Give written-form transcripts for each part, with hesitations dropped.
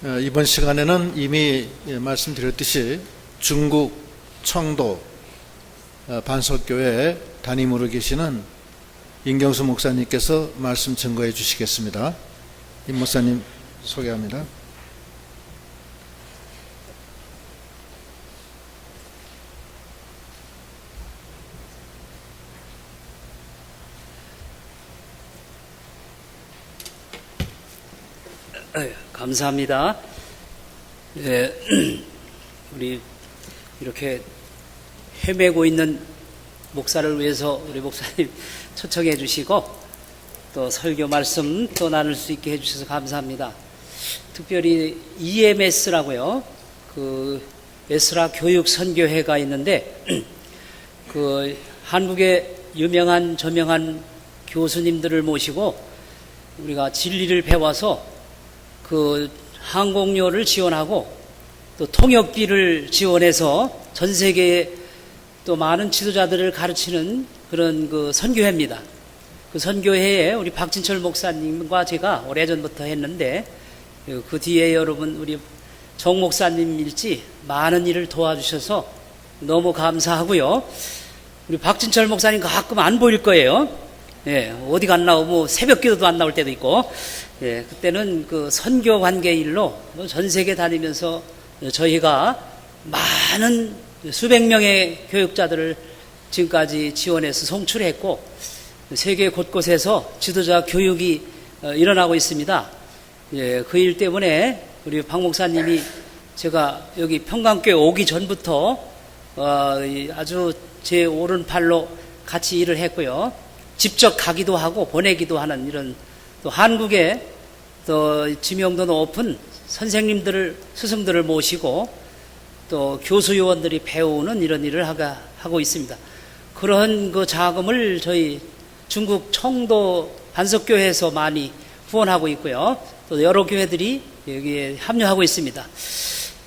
이번 시간에는 이미 말씀드렸듯이 중국 청도 반석교회 담임으로 계시는 임경수 목사님께서 말씀 증거해 주시겠습니다. 임 목사님 소개합니다. 감사합니다. 네, 우리 이렇게 헤매고 있는 목사를 위해서 우리 목사님 초청해 주시고 또 설교 말씀 또 나눌 수 있게 해주셔서 감사합니다. 특별히 EMS라고요. 그 에스라 교육 선교회가 있는데 그 한국의 유명한 저명한 교수님들을 모시고 우리가 진리를 배워서 그 항공료를 지원하고 또 통역비를 지원해서 전 세계에 또 많은 지도자들을 가르치는 그런 그 선교회입니다. 그 선교회에 우리 박진철 목사님과 제가 오래전부터 했는데 그 뒤에 여러분 우리 정 목사님일지 많은 일을 도와주셔서 너무 감사하고요. 우리 박진철 목사님 가끔 안 보일 거예요. 예, 어디 갔나, 뭐, 새벽 기도도 안 나올 때도 있고, 예, 그때는 그 선교 관계 일로 전 세계 다니면서 저희가 많은 수백 명의 교육자들을 지금까지 지원해서 송출했고, 세계 곳곳에서 지도자 교육이 일어나고 있습니다. 예, 그 일 때문에 우리 박 목사님이 제가 여기 평강교회 오기 전부터, 아주 제 오른팔로 같이 일을 했고요. 직접 가기도 하고 보내기도 하는 이런 또 한국의 또 지명도 높은 선생님들을 스승들을 모시고 또 교수 요원들이 배우는 이런 일을 하고 있습니다. 그런 그 자금을 저희 중국 청도 반석교회에서 많이 후원하고 있고요. 또 여러 교회들이 여기에 합류하고 있습니다.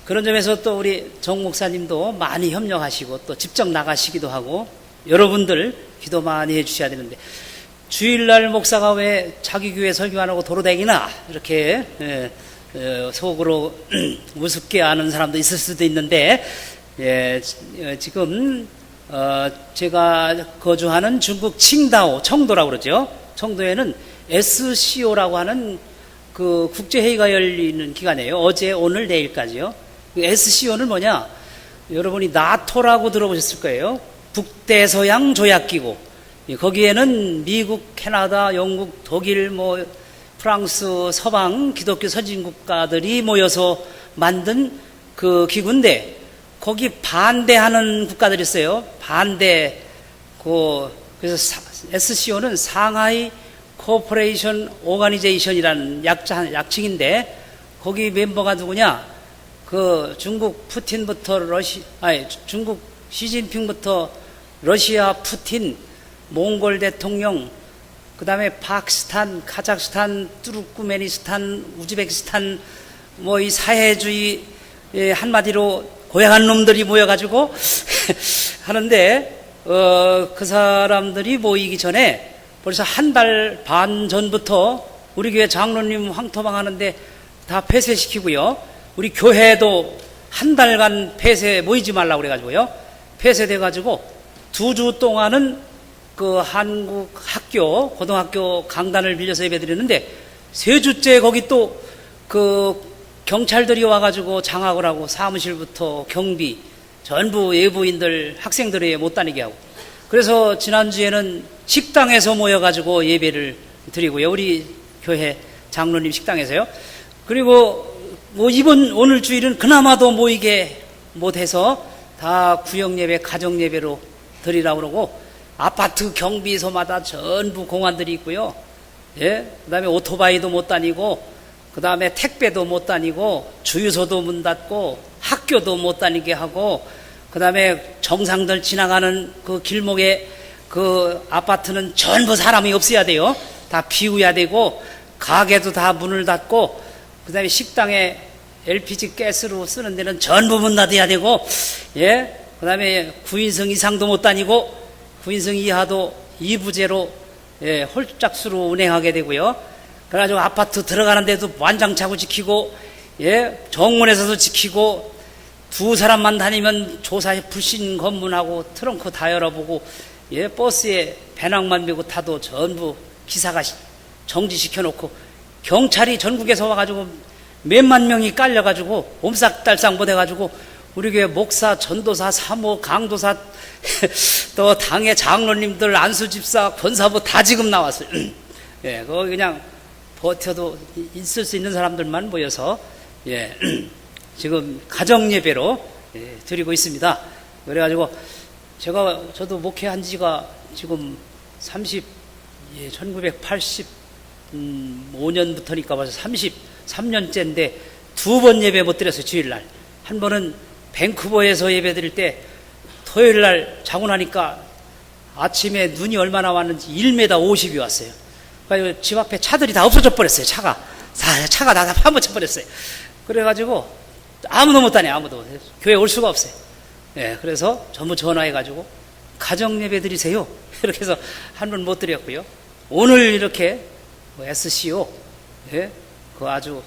그런 점에서 또 우리 정 목사님도 많이 협력하시고 또 직접 나가시기도 하고 여러분들 기도 많이 해주셔야 되는데 주일날 목사가 왜 자기 교회 설교 안 하고 도로다니나 이렇게 속으로 우습게 아는 사람도 있을 수도 있는데 지금 제가 거주하는 중국 칭다오 청도라고 그러죠. 청도에는 SCO라고 하는 그 국제회의가 열리는 기간이에요. 어제 오늘 내일까지요. SCO는 뭐냐, 여러분이 나토라고 들어보셨을 거예요. 북대서양 조약기구. 거기에는 미국, 캐나다, 영국, 독일, 뭐 프랑스, 서방 기독교 선진국가들이 모여서 만든 그 기구인데 거기 반대하는 국가들이 있어요. 반대. 그래서 SCO는 상하이 코퍼레이션 오가니제이션이라는 약칭인데 거기 멤버가 누구냐? 그 중국 푸틴부터 중국 시진핑부터 러시아 푸틴, 몽골 대통령, 그 다음에 파키스탄, 카자흐스탄, 투르크메니스탄, 우즈베키스탄, 뭐 이 사회주의 한마디로 고향한 놈들이 모여가지고 하는데 그 사람들이 모이기 전에 벌써 한 달 반 전부터 우리 교회 장로님 황토방하는데 다 폐쇄시키고요. 우리 교회도 한 달간 폐쇄 모이지 말라고 그래가지고요. 폐쇄돼가지고 2주 동안은 그 한국 학교, 고등학교 강단을 빌려서 예배 드렸는데 3주째 거기 또 그 경찰들이 와가지고 장악을 하고 사무실부터 경비, 전부 예부인들, 학생들이 못 다니게 하고. 그래서 지난주에는 식당에서 모여가지고 예배를 드리고요. 우리 교회 장로님 식당에서요. 그리고 뭐 오늘 주일은 그나마도 모이게 못해서 다 구역예배, 가정예배로 드리라고 그러고 아파트 경비소마다 전부 공안들이 있고요. 예? 그 다음에 오토바이도 못 다니고 그 다음에 택배도 못 다니고 주유소도 문 닫고 학교도 못 다니게 하고 그 다음에 정상들 지나가는 그 길목에 그 아파트는 전부 사람이 없어야 돼요. 다 비워야 되고 가게도 다 문을 닫고 그 다음에 식당에 LPG 가스로 쓰는 데는 전부 문 닫아야 되고, 예, 그 다음에 9인승 이상도 못 다니고 9인승 이하도 2부제로 홀짝수로 운행하게 되고요. 그래가지고 아파트 들어가는 데도 완장차고 지키고 예, 정문에서도 지키고 두 사람만 다니면 조사에 불신 검문하고 트렁크 다 열어보고 예, 버스에 배낭만 메고 타도 전부 기사가 정지시켜 놓고 경찰이 전국에서 와가지고 몇만 명이 깔려가지고 옴싹달싹 못해가지고 우리 교회 목사, 전도사, 사모, 강도사 또 당의 장로님들, 안수집사, 권사부 다 지금 나왔어요. 예, 그거 그냥 버텨도 있을 수 있는 사람들만 모여서 예, 지금 가정 예배로 예, 드리고 있습니다. 그래가지고 저도 목회한 지가 지금 1985년부터니까 벌써 33년째인데 두 번 예배 못 드렸어요. 주일날 한 번은 밴쿠버에서 예배 드릴 때 토요일날 자고 나니까 아침에 눈이 얼마나 왔는지 1m 50이 왔어요. 그래서 집 앞에 차들이 다 없어져 버렸어요. 차가 다 파묻혀 버렸어요. 그래가지고 아무도 못 다녀. 아무도 교회 올 수가 없어요. 예, 그래서 전부 전화해가지고 가정 예배 드리세요. 이렇게 해서 한 번 못 드렸고요. 오늘 이렇게 SCO 예, 그 아주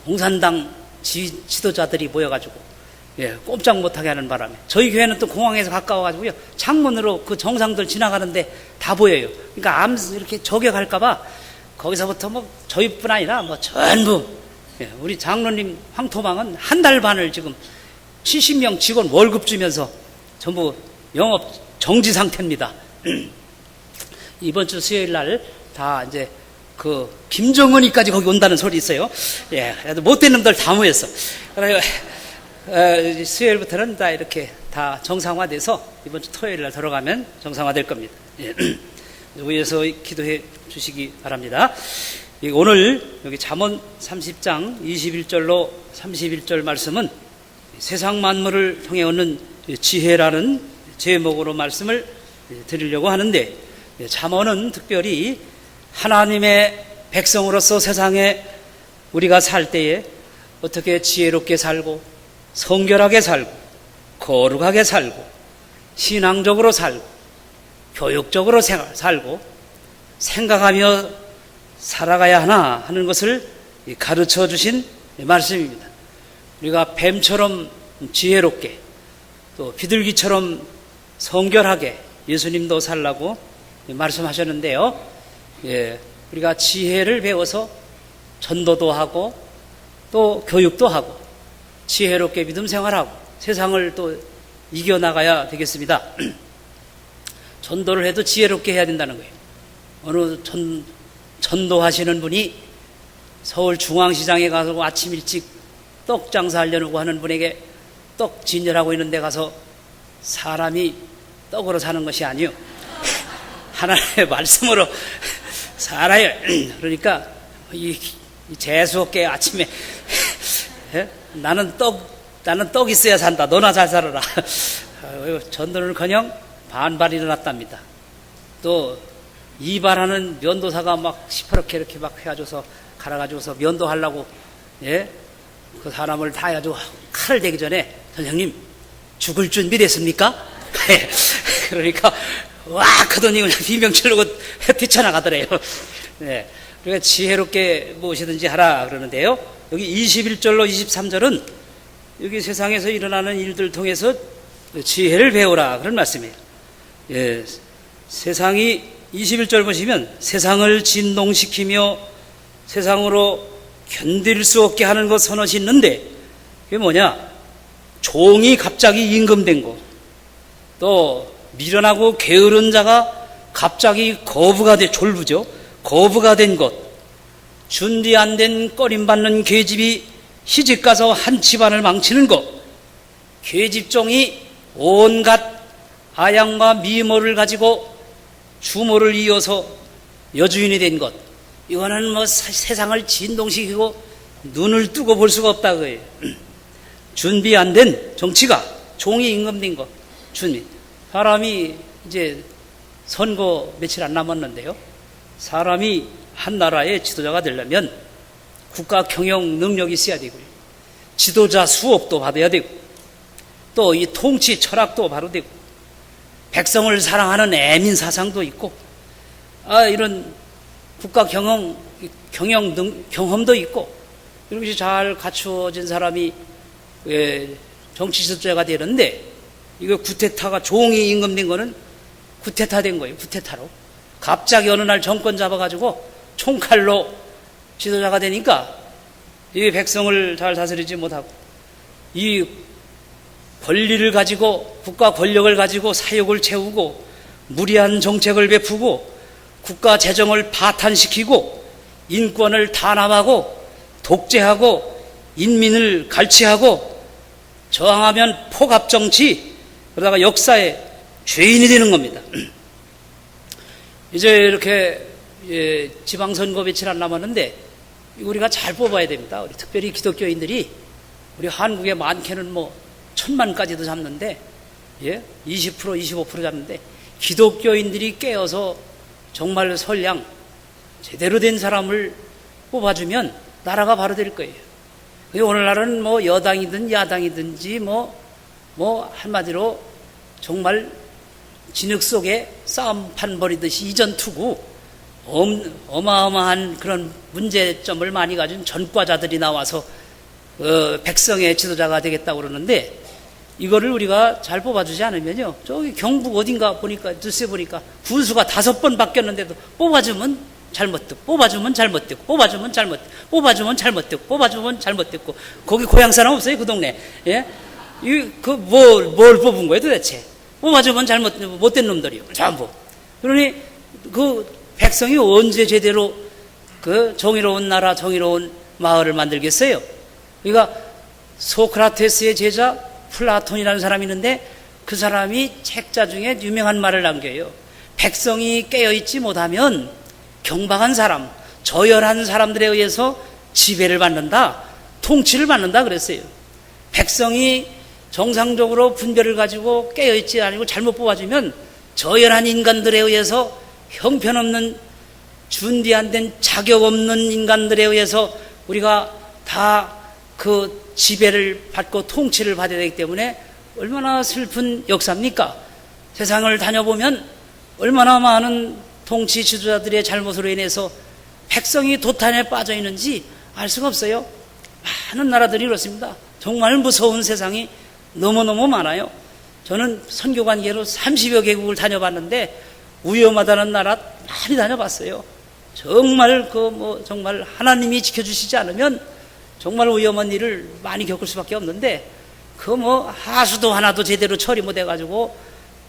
공산당 지도자들이 모여가지고 예, 꼼짝 못하게 하는 바람에 저희 교회는 또 공항에서 가까워가지고요 창문으로 그 정상들 지나가는데 다 보여요. 그러니까 이렇게 저격할까봐 거기서부터 뭐 저희뿐 아니라 뭐 전부 예, 우리 장로님 황토방은 한 달 반을 지금 70명 직원 월급 주면서 전부 영업 정지 상태입니다. 이번 주 수요일 날 다 이제 그 김정은이까지 거기 온다는 소리 있어요. 예, 그래도 못된 놈들 다 모였어. 그래서 수요일부터는 다 이렇게 다 정상화돼서 이번 주 토요일 날 들어가면 정상화될 겁니다. 예. 위에서 기도해 주시기 바랍니다. 오늘 여기 잠언 30장 21절로 31절 말씀은 세상 만물을 통해 얻는 지혜라는 제목으로 말씀을 드리려고 하는데 잠언은 특별히 하나님의 백성으로서 세상에 우리가 살 때에 어떻게 지혜롭게 살고 성결하게 살고 거룩하게 살고 신앙적으로 살고 교육적으로 살고 생각하며 살아가야 하나 하는 것을 가르쳐 주신 말씀입니다. 우리가 뱀처럼 지혜롭게 또 비둘기처럼 성결하게 예수님도 살라고 말씀하셨는데요. 예, 우리가 지혜를 배워서 전도도 하고 또 교육도 하고 지혜롭게 믿음 생활하고 세상을 또 이겨나가야 되겠습니다. 전도를 해도 지혜롭게 해야 된다는 거예요. 어느 전도하시는 분이 서울 중앙시장에 가서 아침 일찍 떡 장사하려고 하는 분에게 떡 진열하고 있는 데 가서 사람이 떡으로 사는 것이 아니요 하나님의 말씀으로 살아요. 그러니까 이 재수없게 아침에 나는 떡 있어야 산다. 너나 잘 살아라. 전도는커녕 반발 일어났답니다. 또 이발하는 면도사가 막 시퍼렇게 이렇게 막 해가지고서 갈아가지고서 면도하려고 예? 그 사람을 다 해가지고 칼을 대기 전에 선생님 죽을 준비 됐습니까? 그러니까 와 하더니 그냥 비명 치르고 뛰쳐나가더래요. 네. 그러니까 지혜롭게 무엇이든지 하라 그러는데요. 여기 21절로 23절은 여기 세상에서 일어나는 일들 통해서 지혜를 배우라 그런 말씀이에요. 예, 세상이 21절 보시면 세상을 진동시키며 세상으로 견딜 수 없게 하는 것 서너시 있는데 그게 뭐냐? 종이 갑자기 임금된 것, 또 미련하고 게으른 자가 갑자기 졸부죠. 거부가 된 것, 준비 안 된 꺼림받는 계집이 시집가서 한 집안을 망치는 것, 계집종이 온갖 아양과 미모를 가지고 주모를 이어서 여주인이 된 것, 이거는 뭐 세상을 진동시키고 눈을 뜨고 볼 수가 없다 그거예요. 준비 안 된 정치가 종이 임금된 것, 사람이 이제 선거 며칠 안 남았는데요. 사람이 한 나라의 지도자가 되려면 국가 경영 능력이 있어야 되고요. 지도자 수업도 받아야 되고 또 이 통치 철학도 바로 되고 백성을 사랑하는 애민 사상도 있고 이런 국가 경영도 있고 이런 것이 잘 갖추어진 사람이 정치 지도자가 되는데, 이거 구테타가 종이 임금된 거는 구테타 된 거예요. 구테타로. 갑자기 어느 날 정권 잡아가지고 총칼로 지도자가 되니까 이 백성을 잘 다스리지 못하고, 이 권리를 가지고, 국가 권력을 가지고 사욕을 채우고 무리한 정책을 베푸고 국가 재정을 파탄시키고 인권을 탄압하고 독재하고 인민을 갈취하고 저항하면 폭압정치, 그러다가 역사의 죄인이 되는 겁니다. 이제 이렇게 지방선거 며칠 안 남았는데 우리가 잘 뽑아야 됩니다. 우리 특별히 기독교인들이, 우리 한국의 많게는 뭐 1000만까지도 잡는데, 20%, 25% 잡는데, 기독교인들이 깨어서 정말 선량 제대로 된 사람을 뽑아주면 나라가 바로 될 거예요. 오늘날은 뭐 여당이든 야당이든지 뭐 한마디로 정말 진흙 속에 싸움판 벌이듯이 이전투구, 어마어마한 그런 문제점을 많이 가진 전과자들이 나와서 백성의 지도자가 되겠다고 그러는데, 이거를 우리가 잘 뽑아주지 않으면요, 저기 경북 어딘가 보니까, 뉴스에 보니까 군수가 5번 바뀌었는데도 뽑아주면 잘못되고, 뽑아주면 잘못되고, 뽑아주면 잘못되고, 뽑아주면 잘못되고, 뽑아주면 잘못되고. 거기 고향 사람 없어요, 그 동네? 예? 뭘 뽑은 거예요 도대체? 뽑아주면 못된 놈들이요, 전부. 그러니 그 백성이 언제 제대로 그 정의로운 나라, 정의로운 마을을 만들겠어요? 그러니까 소크라테스의 제자 플라톤이라는 사람이 있는데, 그 사람이 책자 중에 유명한 말을 남겨요. 백성이 깨어있지 못하면 경박한 사람, 저열한 사람들에 의해서 지배를 받는다, 통치를 받는다 그랬어요. 백성이 정상적으로 분별을 가지고 깨어있지 않고 잘못 뽑아주면 저열한 인간들에 의해서, 형편없는 준비 안 된 자격 없는 인간들에 의해서 우리가 다 그 지배를 받고 통치를 받아야 되기 때문에 얼마나 슬픈 역사입니까? 세상을 다녀보면 얼마나 많은 통치 지도자들의 잘못으로 인해서 백성이 도탄에 빠져 있는지 알 수가 없어요. 많은 나라들이 그렇습니다. 정말 무서운 세상이 너무너무 많아요. 저는 선교관계로 30여 개국을 다녀봤는데 위험하다는 나라 많이 다녀봤어요. 정말 정말 하나님이 지켜주시지 않으면 정말 위험한 일을 많이 겪을 수밖에 없는데, 하수도 하나도 제대로 처리 못 해가지고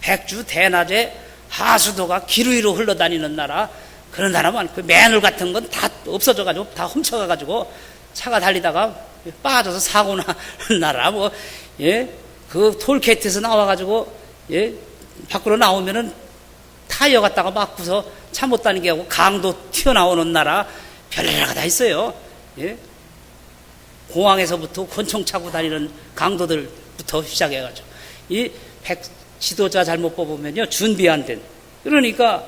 백주 대낮에 하수도가 기루이로 흘러다니는 나라, 그런 나라 많고, 맨홀 같은 건 다 없어져가지고 다 훔쳐가가지고 차가 달리다가 빠져서 사고 나는 나라, 그 톨게이트에서 나와가지고 밖으로 나오면은 타이어 갖다가 막고서 차 못 다니게 하고 강도 튀어나오는 나라, 별나라가 다 있어요. 공항에서부터 권총 차고 다니는 강도들부터 시작해가지고, 이 지도자 잘못 뽑으면요, 준비 안 된, 그러니까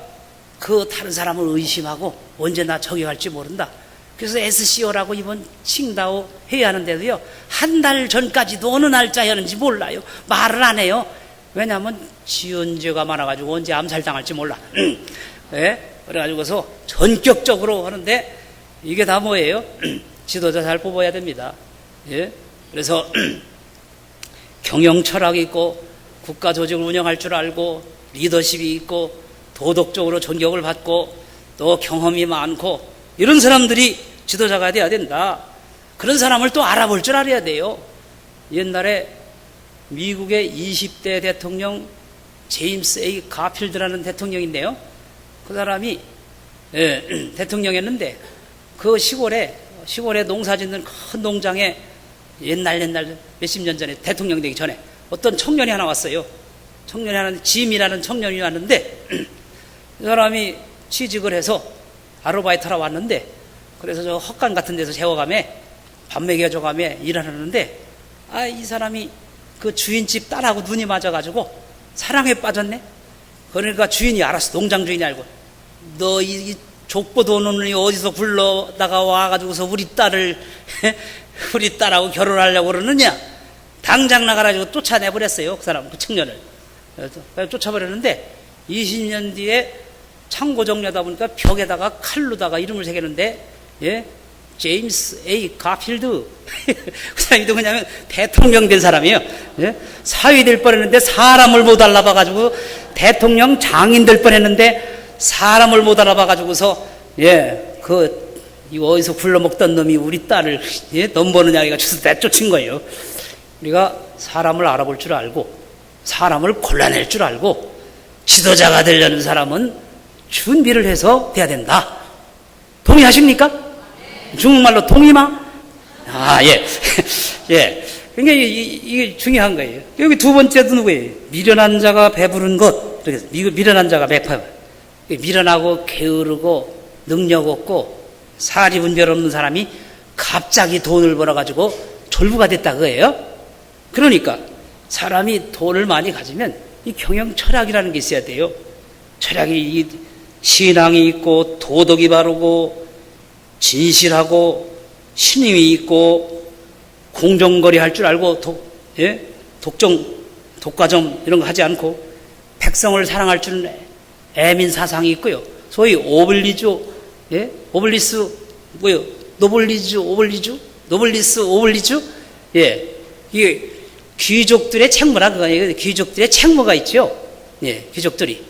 그 다른 사람을 의심하고 언제 나 저격할지 모른다. 그래서 SCO라고 이번 칭다오 회의하는데도요, 한 달 전까지도 어느 날짜였는지 몰라요. 말을 안 해요. 왜냐하면 지은 죄가 많아가지고 언제 암살당할지 몰라. 그래가지고서 전격적으로 하는데, 이게 다 뭐예요? 지도자 잘 뽑아야 됩니다. 그래서 경영 철학이 있고, 국가 조직을 운영할 줄 알고, 리더십이 있고, 도덕적으로 존경을 받고, 또 경험이 많고, 이런 사람들이 지도자가 돼야 된다. 그런 사람을 또 알아볼 줄 알아야 돼요. 옛날에 미국의 20대 대통령 제임스 A. 가필드라는 대통령인데요, 그 사람이 대통령이었는데, 그 시골에 농사 짓는 큰 농장에 옛날 몇십 년 전에, 대통령 되기 전에 어떤 청년이 하나 왔어요. 청년이 하나, 짐이라는 청년이 왔는데, 그 사람이 취직을 해서 아르바이트하러 왔는데, 그래서 저 헛간 같은 데서 재워가며 밥 먹여줘가며 일하는데, 이 사람이 그 주인집 딸하고 눈이 맞아가지고 사랑에 빠졌네. 그러니까 주인이 알았어. 농장 주인이 알고, 너 이 족보도 없는 놈이 어디서 굴러다가 와가지고서 우리 딸하고 결혼하려고 그러느냐? 당장 나가가지고 쫓아내버렸어요. 그 사람, 그 청년을. 그래서 쫓아버렸는데, 20년 뒤에 창고 정리하다 보니까 벽에다가 칼로다가 이름을 새겼는데, 제임스 A. 가필드. 그 사람이 누구냐면 대통령 된 사람이에요. 예? 사위 될 뻔했는데 사람을 못 알아봐가지고 대통령 장인 될 뻔했는데 사람을 못 알아봐가지고서 이거 어디서 굴러먹던 놈이 우리 딸을 넘보느냐 해가지고 내쫓은 거예요. 우리가 사람을 알아볼 줄 알고 사람을 골라낼 줄 알고 지도자가 되려는 사람은 준비를 해서 돼야 된다. 동의하십니까? 중국말로 동의마? 예. 예. 그러니까 이게 중요한 거예요. 여기 두 번째도 누구예요? 미련한 자가 배부른 것. 미련한 자가 배파. 미련하고 게으르고 능력 없고 사리분별 없는 사람이 갑자기 돈을 벌어가지고 졸부가 됐다 그거예요. 그러니까 사람이 돈을 많이 가지면 이 경영 철학이라는 게 있어야 돼요. 철학이 신앙이 있고 도덕이 바르고 진실하고 신임이 있고 공정거리 할 줄 알고 독과점 이런 거 하지 않고 백성을 사랑할 줄 애민 사상이 있고요. 소위 오블리스 노블리스 오블리주 이게 귀족들의 책무라 그거예요. 귀족들의 책무가 있죠. 귀족들이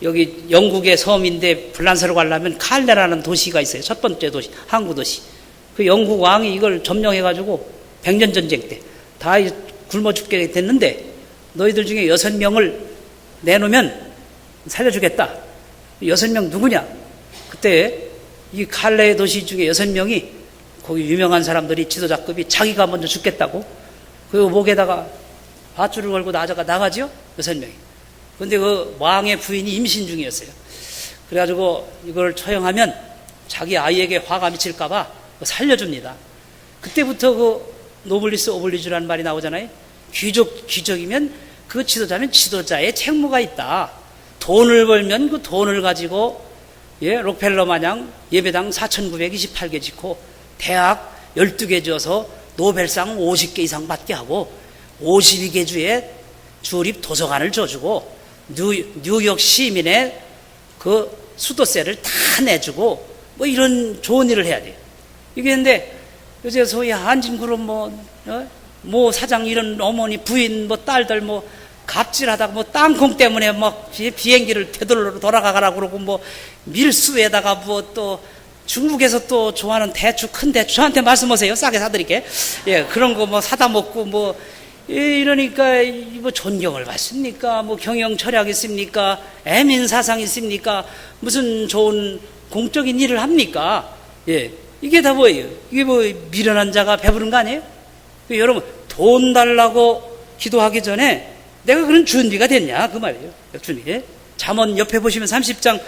여기 영국의 섬인데 불란서로 가려면 칼레라는 도시가 있어요. 첫 번째 도시, 항구 도시. 그 영국 왕이 이걸 점령해가지고 백년전쟁 때 다 굶어 죽게 됐는데 너희들 중에 6명을 내놓으면 살려주겠다. 6명 누구냐? 그때 이 칼레 도시 중에 6명이 거기 유명한 사람들이 지도자급이 자기가 먼저 죽겠다고 그 목에다가 밧줄을 걸고 나가죠? 6명이. 근데 그 왕의 부인이 임신 중이었어요. 그래가지고 이걸 처형하면 자기 아이에게 화가 미칠까봐 살려줍니다. 그때부터 그 노블리스 오블리주라는 말이 나오잖아요. 귀족이면 그 지도자면 지도자의 책무가 있다. 돈을 벌면 그 돈을 가지고 록펠러 마냥 예배당 4,928개 짓고 대학 12개 지어서 노벨상 50개 이상 받게 하고 52개 주에 주립 도서관을 줘주고 뉴욕 시민의 그 수도세를 다 내주고 뭐 이런 좋은 일을 해야 돼요. 이게 근데 요새 소위 한진그룹 뭐 사장 이런 어머니 부인 뭐 딸들 뭐 갑질하다가 뭐 땅콩 때문에 막 비행기를 되돌로 돌아가라고 그러고 뭐 밀수에다가 뭐 또 중국에서 또 좋아하는 대추 큰 대추 저한테 말씀하세요. 싸게 사드릴게. 그런 거 뭐 사다 먹고 뭐 이러니까 뭐 존경을 받습니까? 뭐 경영 철학이 있습니까? 애민 사상이 있습니까? 무슨 좋은 공적인 일을 합니까? 이게 다 뭐예요? 이게 뭐 미련한 자가 배부른 거 아니에요? 여러분 돈 달라고 기도하기 전에 내가 그런 준비가 됐냐 그 말이에요. 준비. 잠언 옆에 보시면 30장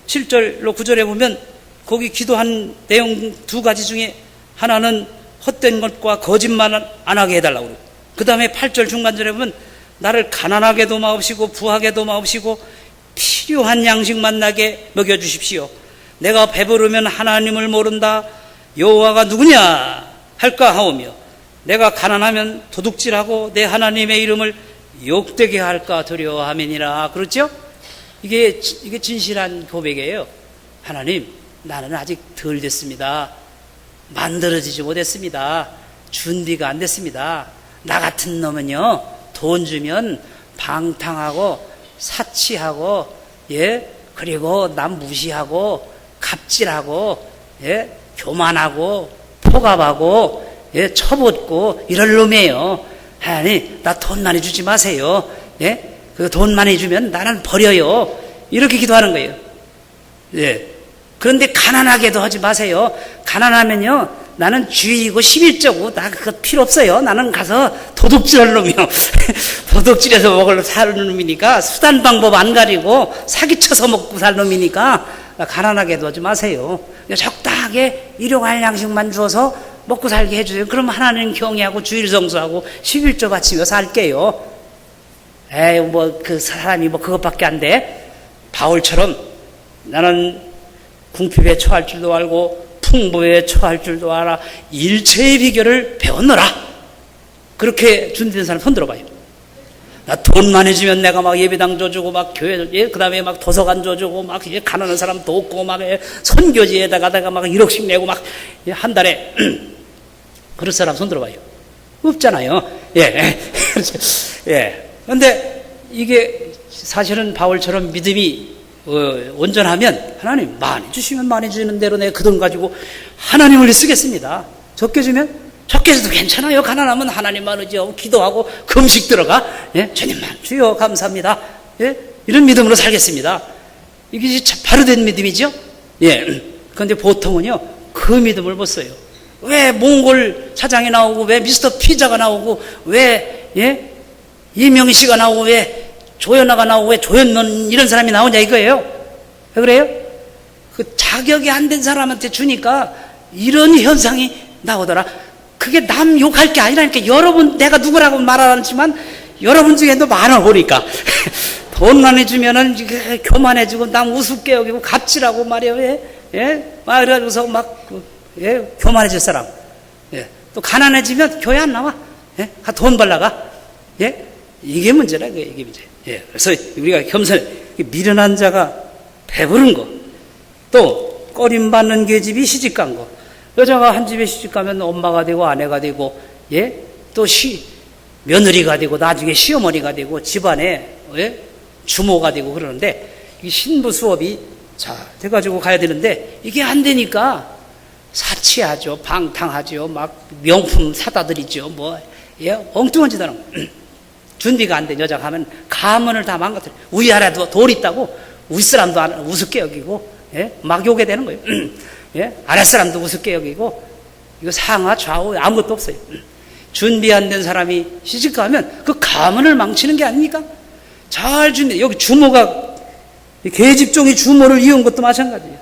7절로 9절에 보면 거기 기도한 내용 두 가지 중에 하나는 헛된 것과 거짓말 안 하게 해달라고 그래요. 그 다음에 8절 중간절에 보면 나를 가난하게도 마옵시고 부하게도 마옵시고 필요한 양식만 나게 먹여주십시오. 내가 배부르면 하나님을 모른다. 여호와가 누구냐 할까 하오며 내가 가난하면 도둑질하고 내 하나님의 이름을 욕되게 할까 두려워함이니라. 그렇죠? 이게 진실한 고백이에요. 하나님, 나는 아직 덜 됐습니다. 만들어지지 못했습니다. 준비가 안 됐습니다. 나 같은 놈은요, 돈 주면 방탕하고 사치하고 그리고 남 무시하고 갑질하고 교만하고 포갑하고 처붙고 이럴 놈이에요. 하나님, 나 돈 많이 주지 마세요. 그 돈 많이 주면 나는 버려요. 이렇게 기도하는 거예요. 그런데 가난하게도 하지 마세요. 가난하면요, 나는 주의고 11조고 나 그거 필요 없어요. 나는 가서 도둑질할 놈이요. 도둑질해서 먹을 사는 놈이니까 수단 방법 안 가리고 사기쳐서 먹고 살 놈이니까 가난하게도 하지 마세요. 적당하게 일용할 양식만 주어서 먹고 살게 해주세요. 그럼 하나님 경외하고 주일 성수하고 11조 바치며 살게요. 뭐 그 사람이 뭐 그것밖에 안 돼. 바울처럼 나는 궁핍에 처할 줄도 알고 풍부에 처할 줄도 알아 일체의 비결을 배웠노라. 그렇게 준비된 사람 손 들어봐요. 나 돈 많이 주면 내가 막 예배당 줘주고 막 교회 그 다음에 막 도서관 줘주고 막 이제 가난한 사람 돕고 막 선교지에다가 내가 막 1억씩 내고 막 한 달에 그럴 사람 손 들어봐요. 없잖아요. 예. 그렇죠. 예. 근데 이게 사실은 바울처럼 믿음이 온전하면 하나님 많이 주시면 많이 주는 대로 내가 그 돈 가지고 하나님을 쓰겠습니다. 적게 주면 적게 줘도 괜찮아요. 가난하면 하나님만 의지하고 기도하고 금식 들어가. 예? 주님만 주여 감사합니다. 예? 이런 믿음으로 살겠습니다. 이게 바로 된 믿음이죠. 예. 그런데 보통은요 그 믿음을 못 써요. 왜 몽골 사장이 나오고 왜 미스터 피자가 나오고 왜 예? 이명희씨가 나오고 왜 조연아가 나오고 왜 조연론 이런 사람이 나오냐 이거예요. 왜 그래요? 그 자격이 안 된 사람한테 주니까 이런 현상이 나오더라. 그게 남 욕할 게 아니라니까. 여러분 내가 누구라고 말 안 하지만 여러분 중에도 많아 보니까 돈 많이 주면은 교만해지고 남 우습게 여기고 갑질하고 말이에요. 예? 막 그래가지고서 막 예? 교만해질 사람. 예? 또 가난해지면 교회 안 나와. 예? 돈 벌다가 예? 이게 문제라. 이게 문제. 예. 그래서 우리가 겸손 미련한 자가 배부른 거, 또 꺼림받는 계집이 시집간 거. 여자가 한 집에 시집가면 엄마가 되고 아내가 되고, 예? 또 며느리가 되고 나중에 시어머니가 되고 집안에 예? 주모가 되고 그러는데 이 신부 수업이 자 돼가지고 가야 되는데 이게 안 되니까 사치하죠, 방탕하죠, 막 명품 사다 드리죠, 뭐 예? 엉뚱한 짓 하는 거. 준비가 안 된 여자가 하면 가문을 다 망가뜨려. 위아래도 돌 있다고 윗사람도 우습게 여기고 예? 막 욕게 되는 거예요. 예? 아랫사람도 우습게 여기고 이거 상하 좌우 아무것도 없어요. 준비 안 된 사람이 시집가면 그 가문을 망치는 게 아닙니까? 잘 준비. 여기 주모가 계집종이 주모를 이은 것도 마찬가지예요.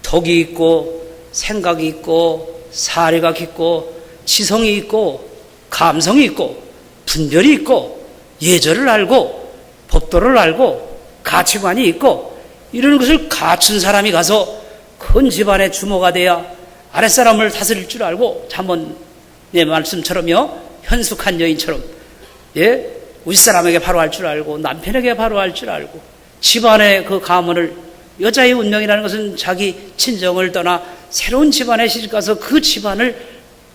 덕이 있고 생각이 있고 사례가 깊고 지성이 있고 감성이 있고 분별이 있고 예절을 알고 법도를 알고 가치관이 있고 이런 것을 갖춘 사람이 가서 큰 집안의 주모가 돼야 아랫사람을 다스릴 줄 알고 잠언의 말씀처럼요 현숙한 여인처럼 예? 윗사람에게 바로 할 줄 알고 남편에게 바로 할 줄 알고 집안의 그 가문을 여자의 운명이라는 것은 자기 친정을 떠나 새로운 집안에 시집가서 그 집안을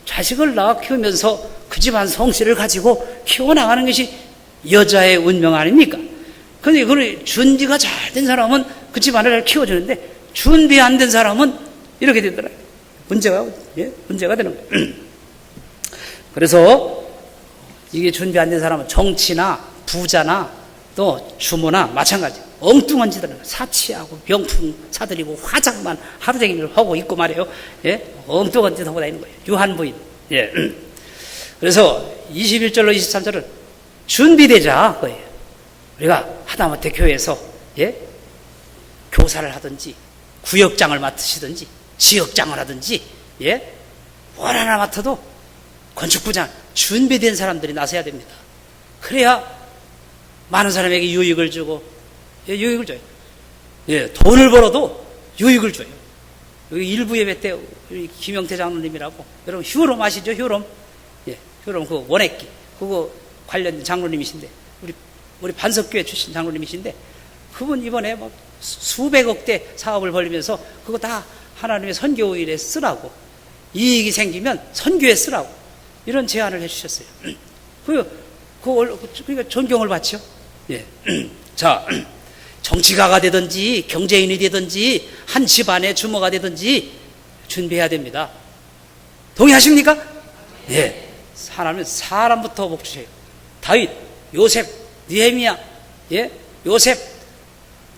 자식을 낳아 키우면서 그 집안 성씨를 가지고 키워나가는 것이 여자의 운명 아닙니까? 그런데 그 준비가 잘 된 사람은 그 집안을 키워주는데 준비 안 된 사람은 이렇게 되더라고요. 문제가 되는 거예요. 그래서 이게 준비 안 된 사람은 정치나 부자나 또 주모나 마찬가지 엉뚱한 짓을 하는 거예요. 사치하고 명품 사들이고 화장만 하루 종일 하고 있고 말이에요. 예? 엉뚱한 짓 하고 다니는 거예요. 유한부인. 예. 그래서 21절로 23절은 준비되자 거예요. 우리가 하다못해 교회에서 예? 교사를 하든지 구역장을 맡으시든지 지역장을 하든지 예? 뭘 하나 맡아도 건축부장 준비된 사람들이 나서야 됩니다. 그래야 많은 사람에게 유익을 주고 예, 유익을 줘요. 예, 돈을 벌어도 유익을 줘요. 여기 일부 예배 때 우리 김영태 장로님이라고 여러분 휴롬 아시죠? 휴롬. 예, 휴롬 그 원액기 그거 관련 장로님이신데 우리 반석교회 출신 장로님이신데 그분 이번에 막 수백억대 사업을 벌리면서 그거 다 하나님의 선교일에 쓰라고 이익이 생기면 선교에 쓰라고 이런 제안을 해주셨어요. 그러니까 존경을 받죠. 예. 자, 정치가가 되든지 경제인이 되든지 한 집안의 주모가 되든지 준비해야 됩니다. 동의하십니까? 예. 사람부터 복 주세요. 다윗, 요셉, 느헤미야, 예, 요셉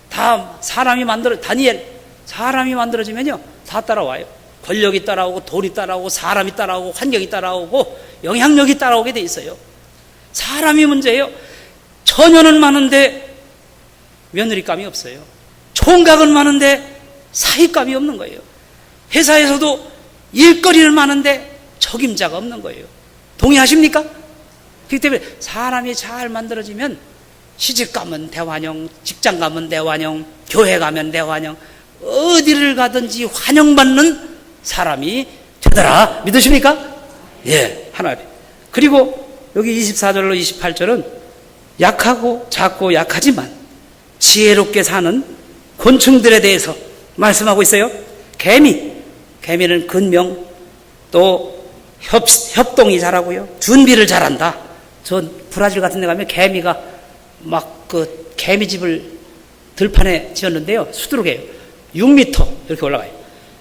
다 사람이 다니엘 사람이 만들어지면요 다 따라와요. 권력이 따라오고 돈이 따라오고 사람이 따라오고 환경이 따라오고 영향력이 따라오게 돼 있어요. 사람이 문제예요. 처녀는 많은데 며느리감이 없어요. 총각은 많은데 사위감이 없는 거예요. 회사에서도 일거리는 많은데 적임자가 없는 거예요. 동의하십니까? 그렇기 때문에 사람이 잘 만들어지면 시집 가면 대환영, 직장 가면 대환영, 교회 가면 대환영, 어디를 가든지 환영받는 사람이 되더라. 믿으십니까? 예, 하나님. 그리고 여기 24절로 28절은 약하고 작고 약하지만 지혜롭게 사는 곤충들에 대해서 말씀하고 있어요. 개미는 근명, 또 협동이 잘하고요. 준비를 잘한다. 전 브라질 같은 데 가면 개미가 막 그 개미집을 들판에 지었는데요. 수두룩해요. 6m 이렇게 올라가요.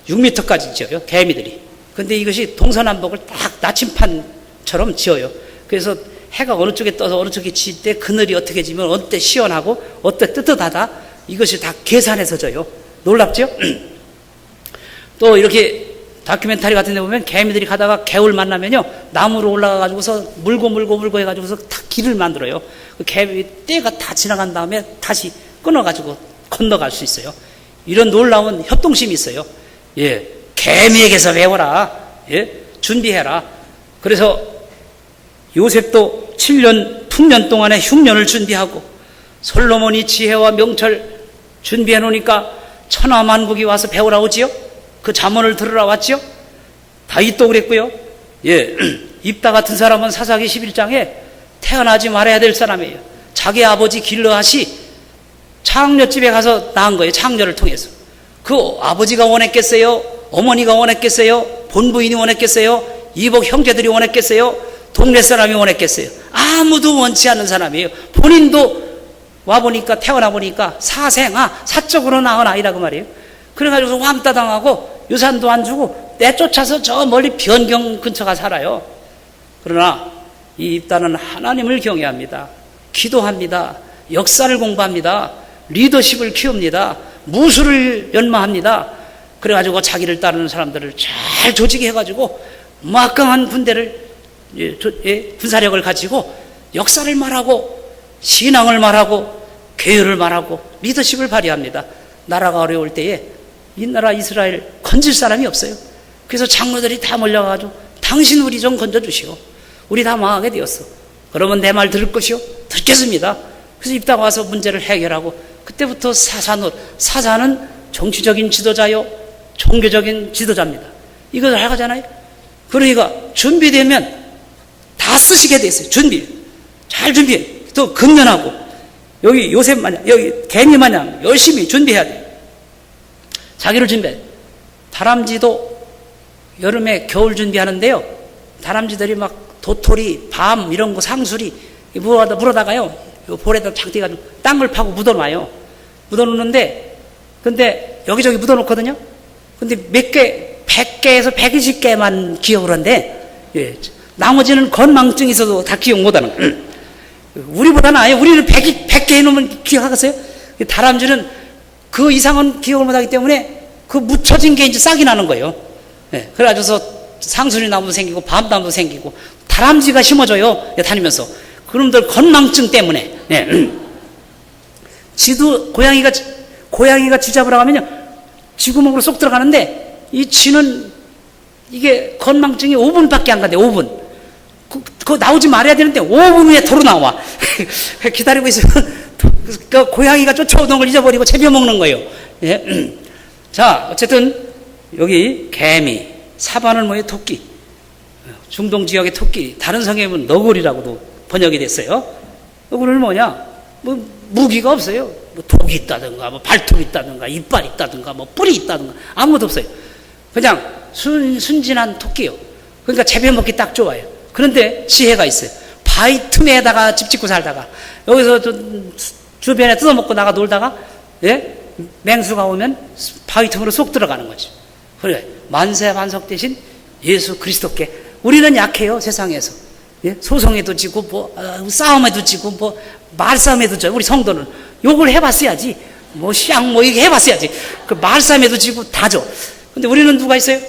6m까지 지어요. 개미들이. 근데 이것이 동서남북을 딱 나침판처럼 지어요. 그래서 해가 어느 쪽에 떠서 어느 쪽에 질 때 그늘이 어떻게 지면 어느 때 시원하고 어느 때 뜨뜻하다. 이것이 다 계산해서 져요. 놀랍죠? 또 이렇게 다큐멘터리 같은 데 보면 개미들이 가다가 개울 만나면요, 나무로 올라가 가지고서 물고 해가지고서 다 길을 만들어요. 그 개미 떼가 다 지나간 다음에 다시 끊어가지고 건너갈 수 있어요. 이런 놀라운 협동심이 있어요. 예, 개미에게서 배워라. 예, 준비해라. 그래서 요셉도 7년 풍년 동안에 흉년을 준비하고 솔로몬이 지혜와 명철 준비해 놓으니까 천하만국이 와서 배우라 오지요. 그 잠언을 들으러 왔죠. 다윗도 그랬고요. 예, 입다 같은 사람은 사사기 11장에 태어나지 말아야 될 사람이에요. 자기 아버지 길르앗이 창녀집에 가서 낳은 거예요. 창녀를 통해서. 그 아버지가 원했겠어요? 어머니가 원했겠어요? 본부인이 원했겠어요? 이복 형제들이 원했겠어요? 동네 사람이 원했겠어요? 아무도 원치 않는 사람이에요. 본인도 와보니까, 태어나보니까 사적으로 낳은 아이라고 말이에요. 그래가지고 왕따당하고 유산도 안 주고 내쫓아서 저 멀리 변경 근처가 살아요. 그러나 이 입다는 하나님을 경외합니다. 기도합니다. 역사를 공부합니다. 리더십을 키웁니다. 무술을 연마합니다. 그래가지고 자기를 따르는 사람들을 잘 조직해가지고 막강한 군대를, 군사력을 가지고 역사를 말하고 신앙을 말하고 계율을 말하고 리더십을 발휘합니다. 나라가 어려울 때에 이 나라 이스라엘 건질 사람이 없어요. 그래서 장로들이 다 몰려가지고 당신 우리 좀 건져주시오. 우리 다 망하게 되었어. 그러면 내 말 들을 것이오? 듣겠습니다. 그래서 입다가 와서 문제를 해결하고 그때부터 사사는 정치적인 지도자요, 종교적인 지도자입니다. 이걸 알아가잖아요. 그러니까 준비되면 다 쓰시게 돼 있어요. 잘 준비해. 또 근면하고 여기 요셉 마냥, 여기 개미 마냥 열심히 준비해야 돼요. 자기를 준비해. 다람쥐도 여름에 겨울 준비하는데요. 다람쥐들이 막 도토리, 밤 이런 거 상수리 물어다가요. 요 볼에다 장대가지고 땅을 파고 묻어놔요. 묻어놓는데, 근데 여기저기 묻어놓거든요. 근데 몇 개, 100개에서 120개만 기억을 한대. 예. 나머지는 건망증이 있어도 다 기억 못하는 거예요. 우리보다는 아예 우리는 100개 해놓으면 기억하겠어요? 다람쥐는 그 이상은 기억을 못하기 때문에 그 묻혀진 게 이제 싹이 나는 거예요. 예. 그래가지고서 상수리 나무도 생기고 밤나무도 생기고 다람쥐가 심어져요. 다니면서. 그놈들 건망증 때문에. 예. 고양이가 쥐 잡으러 가면요. 쥐구멍으로 쏙 들어가는데 이 쥐는 이게 건망증이 5분밖에 안 간대. 5분. 그거 나오지 말아야 되는데 5분 후에 도로 나와. 기다리고 있으면 그 고양이가 쫓아오던 걸 잊어버리고 채벼먹는 거예요. 예. 자, 어쨌든 여기 개미, 사바늘 모의 토끼, 중동 지역의 토끼, 다른 성경에는 너구리라고도 번역이 됐어요. 너구리는 뭐냐? 뭐 무기가 없어요. 뭐 독이 있다든가, 뭐 발톱이 있다든가, 이빨이 있다든가, 뭐 뿔이 있다든가 아무것도 없어요. 그냥 순진한 토끼요. 그러니까 채벼먹기 딱 좋아요. 그런데 지혜가 있어요. 바위 틈에다가 집 짓고 살다가 여기서 주변에 뜯어먹고 나가 놀다가, 예? 맹수가 오면 바위 틈으로 쏙 들어가는 거죠. 그래, 만세 반석 대신 예수 그리스도께. 우리는 약해요. 세상에서. 예? 소송에도 지고 뭐 싸움에도 지고 뭐 말싸움에도 져. 우리 성도는 욕을 해봤어야지. 뭐 시앙 뭐 이게 해봤어야지. 그 말싸움에도 지고 다 져. 근데 우리는 누가 있어요?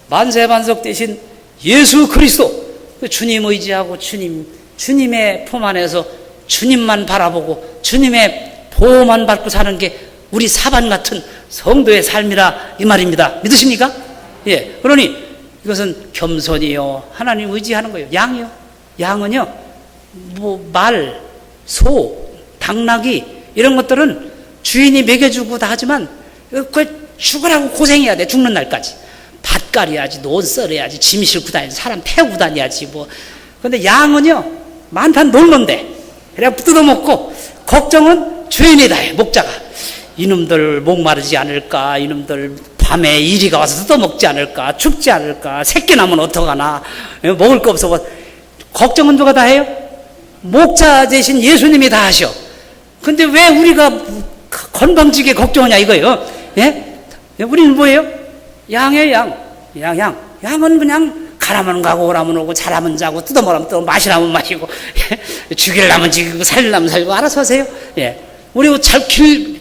만세 반석 대신 예수 그리스도. 주님 의지하고 주님의 품 안에서 주님만 바라보고 주님의 보호만 받고 사는 게 우리 사반 같은 성도의 삶이라 이 말입니다. 믿으십니까? 예. 그러니 이것은 겸손이요. 하나님 의지하는 거예요. 양이요. 양은요, 뭐 말, 소, 당나귀 이런 것들은 주인이 먹여주고 다 하지만 그 죽으라고 고생해야 돼. 죽는 날까지. 밭 깔아야지, 논 썰어야지, 짐 싣고 다녀야지, 사람 태우고 다녀야지 뭐. 근데 양은요, 많다는 놀는데, 그냥 뜯어먹고, 걱정은 주인이다, 목자가. 이놈들 목마르지 않을까, 이놈들 밤에 이리가 와서 뜯어먹지 않을까, 죽지 않을까, 새끼 나면 어떡하나, 먹을 거 없어. 걱정은 누가 다 해요? 목자 대신 예수님이 다 하셔. 근데 왜 우리가 건방지게 걱정하냐 이거예요. 예? 우리는 뭐예요? 양이에요, 양. 양은 그냥 가라면 가고 오라면 오고 자라면 자고 뜯어먹으면 뜯어 마시라면 마시고 죽이려면 죽이고 살리려면 살리고 알아서 하세요. 예. 우리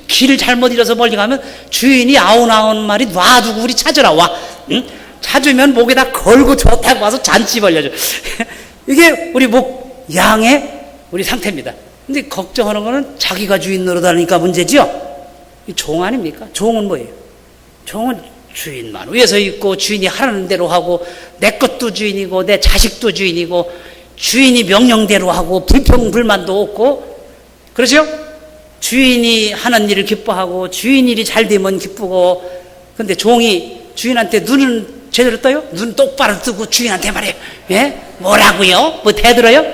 길 잘못 잃어서 멀리 가면 주인이 아웅아웅 말이 놔두고 우리 찾으라 와. 응? 찾으면 목에다 걸고 좋다고 와서 잔치 벌려줘. 이게 우리 양의 우리 상태입니다. 근데 걱정하는 거는 자기가 주인 노릇하니까 문제죠. 이 종 아닙니까? 종은 뭐예요? 종은 주인만 위에서 있고 주인이 하라는 대로 하고 내 것도 주인이고 내 자식도 주인이고 주인이 명령대로 하고 불평불만도 없고 그렇죠? 주인이 하는 일을 기뻐하고 주인 일이 잘 되면 기쁘고 근데 종이 주인한테 눈은 제대로 떠요? 눈 똑바로 뜨고 주인한테 말해요. 예? 뭐라고요? 뭐 대들어요?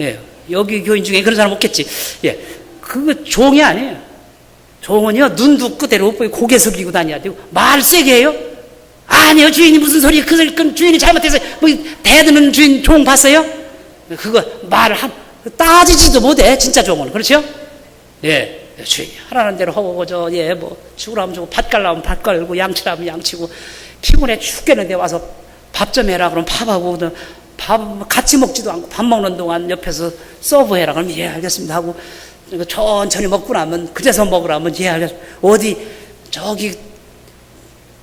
예. 여기 교인 중에 그런 사람 없겠지. 예. 그거 종이 아니에요. 종은요, 눈도 그대로 못 보이고 고개 숙이고 다녀야 되고, 말 세게 해요? 아니요, 주인이 무슨 소리야. 그 주인이 잘못해서, 뭐, 대드는 주인 종 봤어요? 그거 따지지도 못해, 진짜 종은. 그렇죠? 예. 주인이 하라는 대로 하고, 죽으라면 주고, 밭 갈라면 밭 갈고, 양치라면 양치고, 피곤해 죽겠는데 와서 밥 좀 해라. 그럼 밥하고, 밥 같이 먹지도 않고, 밥 먹는 동안 옆에서 서브해라. 그럼 예, 알겠습니다. 하고, 천천히 먹고 나면 그제서 먹으라면 예 알겠습니다. 어디 저기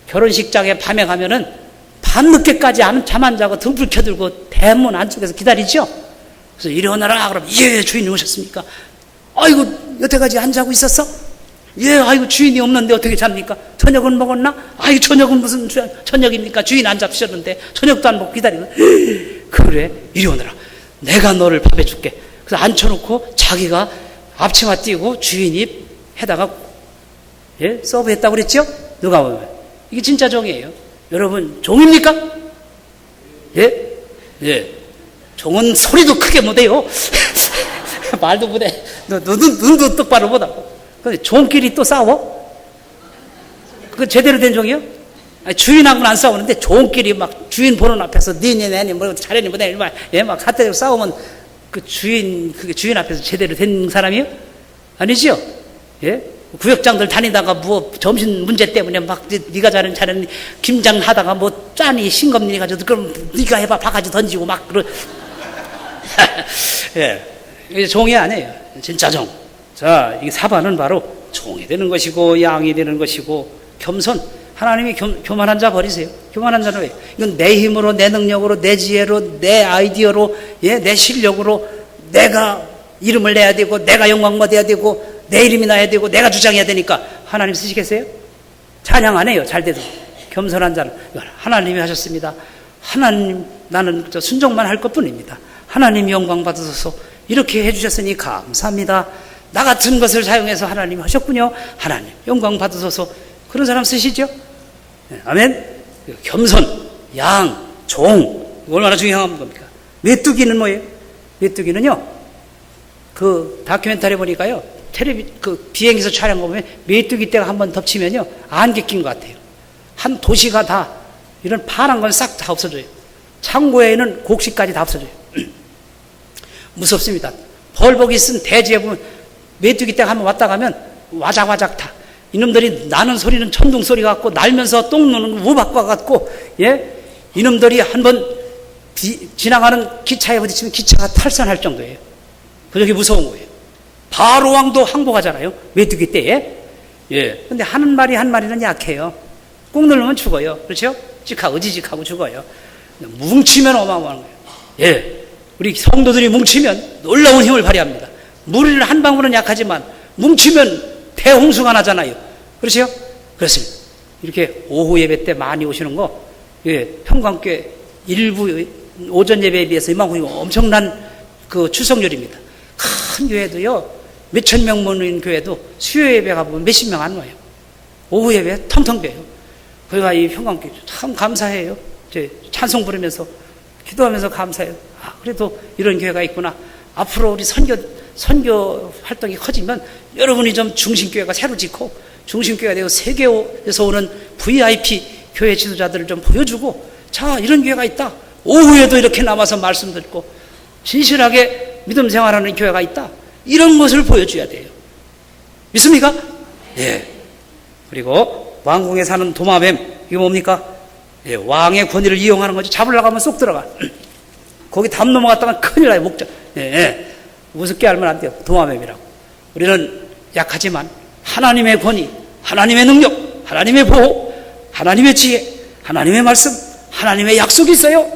결혼식장에 밤에 가면은 밤늦게까지 잠 안 자고 등불 켜들고 대문 안쪽에서 기다리죠. 그래서 이리 오너라 그러면 예 주인이 오셨습니까? 아이고 여태까지 안 자고 있었어? 예 아이고 주인이 없는데 어떻게 잡니까? 저녁은 먹었나? 아이 저녁은 무슨 저녁입니까? 주인 안 잡수셨는데 저녁도 안 먹고 기다리고 그래 이리 오너라 내가 너를 밥해 줄게. 그래서 앉혀놓고 자기가 앞치마 띄고 주인이 해다가 예? 서브했다고 그랬죠? 누가 보면 이게 진짜 종이에요. 여러분 종입니까? 예? 예. 종은 소리도 크게 못해요. 말도 못해. 눈도 똑바로 못하고. 근데 종끼리 또 싸워? 그거 제대로 된 종이요? 아니, 주인하고는 안 싸우는데 종끼리 막 주인 보는 앞에서 니네 뭐 잘했니 뭐네 막 갖다 싸우면 그게 주인 앞에서 제대로 된 사람이요? 아니지요? 예? 구역장들 다니다가 뭐 점심 문제 때문에 막 네가 잘했니 김장 하다가 뭐 짠이 싱겁니 가지고 그럼 네가 해봐 바가지 던지고 막 그러. 예, 이게 종이 아니에요. 진짜 종. 자, 이 사반은 바로 종이 되는 것이고 양이 되는 것이고 겸손. 하나님이 교만한 자 버리세요. 교만한 자는 왜? 이건 내 힘으로, 내 능력으로, 내 지혜로, 내 아이디어로, 예, 내 실력으로 내가 이름을 내야 되고, 내가 영광 받아야 되고, 내 이름이 나야 되고, 내가 주장해야 되니까 하나님 쓰시겠어요? 찬양 안 해요. 잘 돼도. 겸손한 자는 하나님이 하셨습니다. 하나님 나는 순종만 할 것뿐입니다. 하나님 영광 받으소서. 이렇게 해주셨으니 감사합니다. 나 같은 것을 사용해서 하나님 하셨군요. 하나님 영광 받으소서. 그런 사람 쓰시죠? 네, 아멘. 겸손, 양, 종 얼마나 중요한 겁니까? 메뚜기는 뭐예요? 메뚜기는요. 그 다큐멘터리 보니까요. 비행기에서 촬영 보면 메뚜기 떼가 한번 덮치면요. 안개 낀 것 같아요. 한 도시가 다 이런 파란 건 싹 다 없어져요. 창고에 있는 곡식까지 다 없어져요. 무섭습니다. 벌복이 쓴 대지에 보면 메뚜기 떼가 한번 왔다 가면 와작와작 다. 이놈들이 나는 소리는 천둥 소리 같고 날면서 똥 누는 우박과 같고 예 이놈들이 한번 지나가는 기차에 부딪히면 기차가 탈선할 정도예요. 그렇게 무서운 거예요. 바로 왕도 항복하잖아요. 메뚜기 떼에 예. 근데 한 마리는 약해요. 꾹 누르면 죽어요. 그렇죠? 의지직하고 죽어요. 뭉치면 어마어마한 거예요. 예. 우리 성도들이 뭉치면 놀라운 힘을 발휘합니다. 무리를 한 방울은 약하지만 뭉치면 대홍수가 나잖아요. 그렇죠? 그렇습니다. 이렇게 오후 예배 때 많이 오시는 거, 예, 평강교회 일부 오전 예배에 비해서 이만큼 엄청난 그 출석률입니다. 큰 교회도요, 몇천 명 모이는 교회도 수요 예배 가보면 몇십 명 안 와요. 오후 예배 텅텅 비어요. 그러니까 이 평강교회 참 감사해요. 이제 찬송 부르면서 기도하면서 감사해요. 아, 그래도 이런 교회가 있구나. 앞으로 우리 선교 활동이 커지면 여러분이 좀 중심교회가 새로 짓고 중심교회가 되고 세계에서 오는 VIP 교회 지도자들을 좀 보여주고, 자, 이런 교회가 있다. 오후에도 이렇게 남아서 말씀 듣고 진실하게 믿음 생활하는 교회가 있다. 이런 것을 보여줘야 돼요. 믿습니까? 예. 그리고 왕궁에 사는 도마뱀, 이게 뭡니까? 예, 왕의 권위를 이용하는 거죠. 잡으려고 하면 쏙 들어가. 거기 담 넘어갔다가 큰일 나요, 목적. 예, 예. 우습게 알면 안 돼요. 도마뱀이라고. 우리는 약하지만 하나님의 권위, 하나님의 능력, 하나님의 보호, 하나님의 지혜, 하나님의 말씀, 하나님의 약속이 있어요.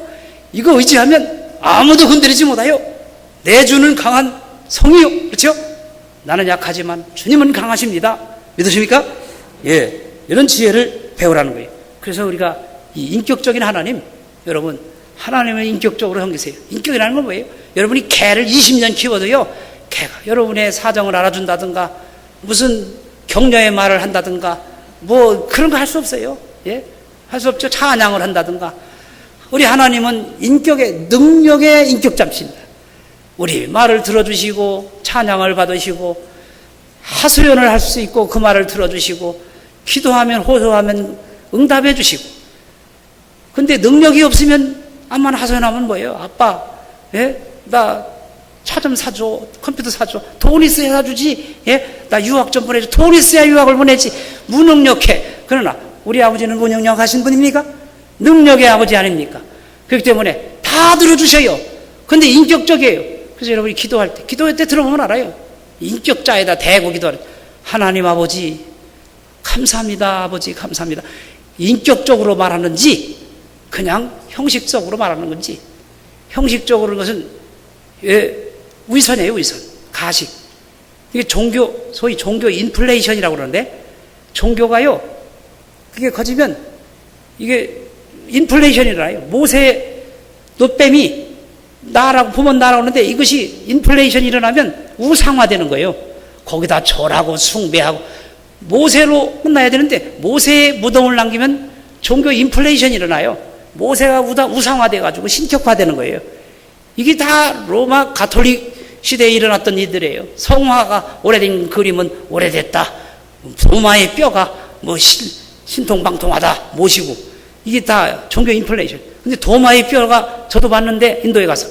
이거 의지하면 아무도 건드리지 못해요. 내 주는 강한 성이요. 그렇죠? 나는 약하지만 주님은 강하십니다. 믿으십니까? 예. 이런 지혜를 배우라는 거예요. 그래서 우리가 이 인격적인 하나님, 여러분, 하나님을 인격적으로 섬기세요. 인격이라는 건 뭐예요? 여러분이 개를 20년 키워도요, 개가 여러분의 사정을 알아준다든가, 무슨 격려의 말을 한다든가, 뭐 그런 거 할 수 없어요. 예? 할 수 없죠. 찬양을 한다든가. 우리 하나님은 인격의, 능력의 인격자입니다. 우리 말을 들어주시고, 찬양을 받으시고, 하소연을 할 수 있고, 그 말을 들어주시고, 기도하면, 호소하면 응답해 주시고. 근데 능력이 없으면, 암만 하소연하면 뭐예요? 아빠, 예? 나 차 좀 사줘. 컴퓨터 사줘. 돈 있어야 사주지. 예? 나 유학 좀 보내줘. 돈 있어야 유학을 보내지. 무능력해. 그러나, 우리 아버지는 무능력하신 분입니까? 능력의 아버지 아닙니까? 그렇기 때문에 다 들어주셔요. 근데 인격적이에요. 그래서 여러분이 기도할 때 들어보면 알아요. 인격자에다 대고 기도하는, 하나님 아버지 감사합니다. 아버지 감사합니다. 인격적으로 말하는지 그냥 형식적으로 말하는 건지. 형식적으로 것은 위선이에요. 위선, 가식. 이게 종교, 소위 종교 인플레이션이라고 그러는데, 종교가요, 그게 커지면 이게 인플레이션이라요. 모세 노뱀이 나라고 보면 나라고 하는데, 이것이 인플레이션이 일어나면 우상화되는 거예요. 거기다 절하고 숭배하고 모세로 끝나야 되는데, 모세의 무덤을 남기면 종교 인플레이션이 일어나요. 모세가 우상화돼 가지고 신격화되는 거예요. 이게 다 로마 가톨릭 시대에 일어났던 일들이에요. 성화가 오래된 그림은 오래됐다. 로마의 뼈가 뭐 신통방통하다 모시고, 이게 다 종교 인플레이션. 근데 도마의 뼈가 저도 봤는데, 인도에 가서.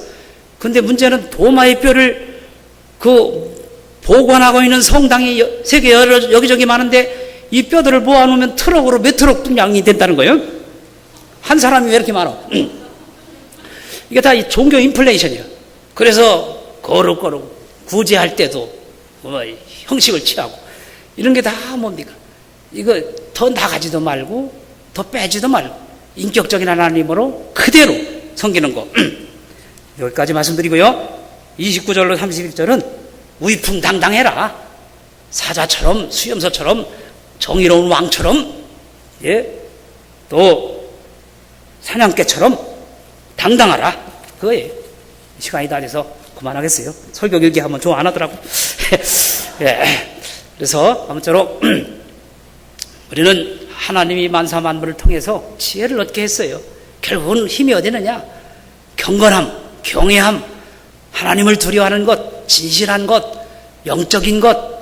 근데 문제는 도마의 뼈를 보관하고 있는 성당이 세계 여기저기 많은데, 이 뼈들을 모아놓으면 트럭으로 몇 트럭 분량이 된다는 거예요. 한 사람이 왜 이렇게 많아? 이게 다 이 종교 인플레이션이에요. 그래서 거룩거룩 구제할 때도 뭐 형식을 취하고, 이런 게 다 뭡니까? 이거 더 나가지도 말고 더 빼지도 말고 인격적인 하나님으로 그대로 섬기는 거. 여기까지 말씀드리고요. 29절로 31절은 위풍당당해라. 사자처럼, 수염소처럼, 정의로운 왕처럼, 예, 또 사냥개처럼 당당하라. 그거예요. 시간이 다 돼서 그만하겠어요. 설교 길게하면 좋아 안 하더라고. 예. 그래서 아무쪼록 우리는 하나님이 만사 만물을 통해서 지혜를 얻게 했어요. 결국은 힘이 어디느냐? 경건함, 경외함, 하나님을 두려워하는 것, 진실한 것, 영적인 것,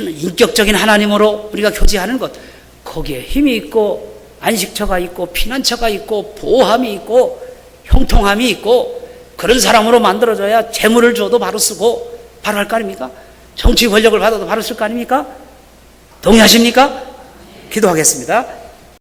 인격적인 하나님으로 우리가 교제하는 것, 거기에 힘이 있고 안식처가 있고 피난처가 있고 보호함이 있고 형통함이 있고, 그런 사람으로 만들어져야 재물을 줘도 바로 쓰고 바로 할 거 아닙니까? 정치 권력을 받아도 바로 쓸 거 아닙니까? 동의하십니까? 기도하겠습니다.